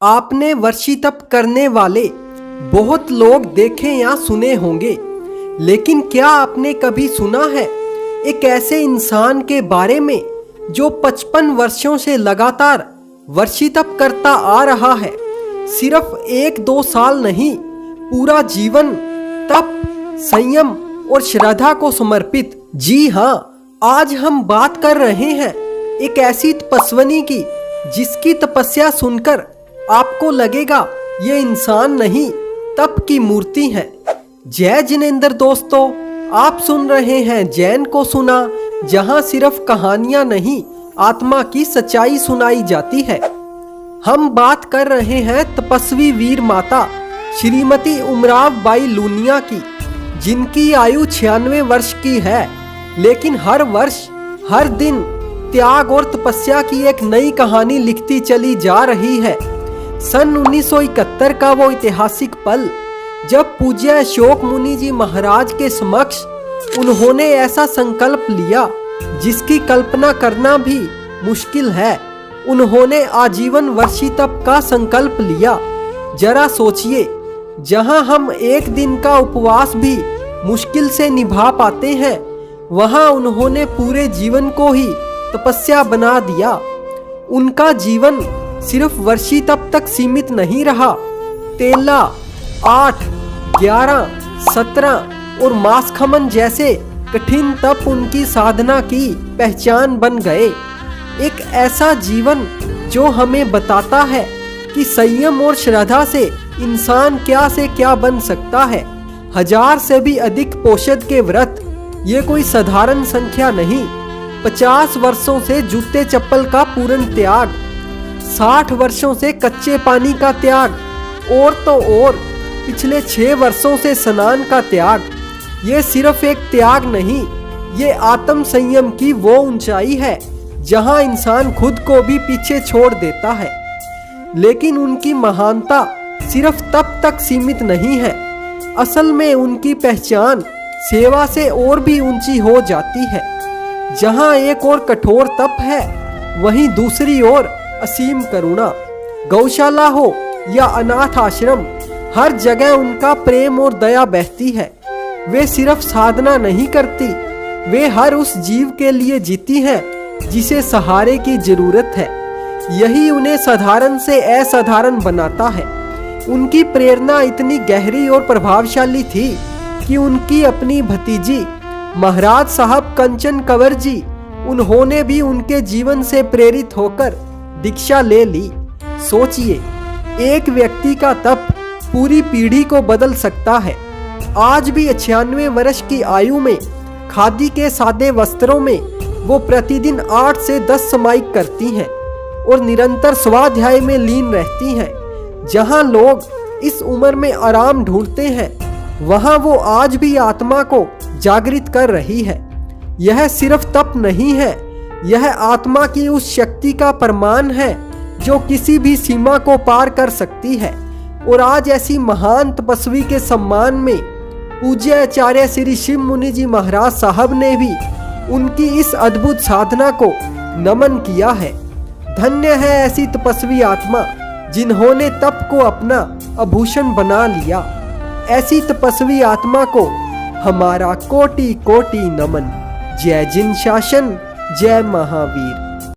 आपने वर्षी तप करने वाले बहुत लोग देखे या सुने होंगे, लेकिन क्या आपने कभी सुना है एक ऐसे इंसान के बारे में जो 55 वर्षों से लगातार वर्षी तप करता आ रहा है। सिर्फ 1-2 साल नहीं, पूरा जीवन तप, संयम और श्रद्धा को समर्पित। जी हाँ, आज हम बात कर रहे हैं एक ऐसी तपस्विनी की जिसकी तपस्या सुनकर आपको लगेगा ये इंसान नहीं, तप की मूर्ति है। जय जिनेंद्र दोस्तों, आप सुन रहे हैं जैन को सुना, जहां सिर्फ कहानियां नहीं, आत्मा की सच्चाई सुनाई जाती है। हम बात कर रहे हैं तपस्वी वीर माता श्रीमती उमराव बाई लूनिया की, जिनकी आयु 96 वर्ष की है, लेकिन हर वर्ष हर दिन त्याग और तपस्या की एक नई कहानी लिखती चली जा रही है। सन 1971 का वो ऐतिहासिक पल जब पूज्य अशोक मुनि जी महाराज के समक्ष उन्होंने ऐसा संकल्प लिया जिसकी कल्पना करना भी मुश्किल है। उन्होंने आजीवन वर्षी तप का संकल्प लिया। जरा सोचिए, जहां हम एक दिन का उपवास भी मुश्किल से निभा पाते हैं, वहां उन्होंने पूरे जीवन को ही तपस्या बना दिया। उनका जीवन सिर्फ वर्षी तप तक सीमित नहीं रहा। 13, 8, 11, 17 और मासखमन जैसे कठिन तप उनकी साधना की पहचान बन गए। एक ऐसा जीवन जो हमें बताता है कि संयम और श्रद्धा से इंसान क्या से क्या बन सकता है। 1000 से भी अधिक पोषद के व्रत ये कोई साधारण संख्या नहीं। 50 वर्षों से जूते चप्पल का पूर्ण त्याग, 60 वर्षों से कच्चे पानी का त्याग, और तो और पिछले 6 वर्षों से स्नान का त्याग। ये सिर्फ एक त्याग नहीं, ये आत्म संयम की वो ऊंचाई है जहां इंसान खुद को भी पीछे छोड़ देता है। लेकिन उनकी महानता सिर्फ तप तक सीमित नहीं है। असल में उनकी पहचान सेवा से और भी ऊंची हो जाती है। जहां एक और कठोर तप है, वहीं दूसरी ओर असीम करुणा। गौशाला हो या अनाथ आश्रम, हर जगह उनका प्रेम और दया बहती है। वे सिर्फ साधना नहीं करती, वे हर उस जीव के लिए जीती हैं जिसे सहारे की जरूरत है। यही उन्हें साधारण से असाधारण बनाता है। उनकी प्रेरणा इतनी गहरी और प्रभावशाली थी कि उनकी अपनी भतीजी महाराज साहब कंचन कंवर जी, उन्होंने भी उनके जीवन से प्रेरित होकर दीक्षा ले ली। सोचिए, एक व्यक्ति का तप पूरी पीढ़ी को बदल सकता है। आज भी 96 वर्ष की आयु में खादी के सादे वस्त्रों में वो प्रतिदिन 8 से 10 समाइक करती हैं और निरंतर स्वाध्याय में लीन रहती हैं। जहां लोग इस उम्र में आराम ढूंढते हैं, वहां वो आज भी आत्मा को जागृत कर रही है। यह सिर्फ तप नहीं है, यह आत्मा की उस शक्ति का प्रमाण है जो किसी भी सीमा को पार कर सकती है। और आज ऐसी महान तपस्वी के सम्मान में पूज्य आचार्य श्री शिव मुनि जी महाराज साहब ने भी उनकी इस अद्भुत साधना को नमन किया है। धन्य है ऐसी तपस्वी आत्मा जिन्होंने तप को अपना आभूषण बना लिया। ऐसी तपस्वी आत्मा को हमारा कोटि कोटि नमन। जय जिन शासन, जय महावीर।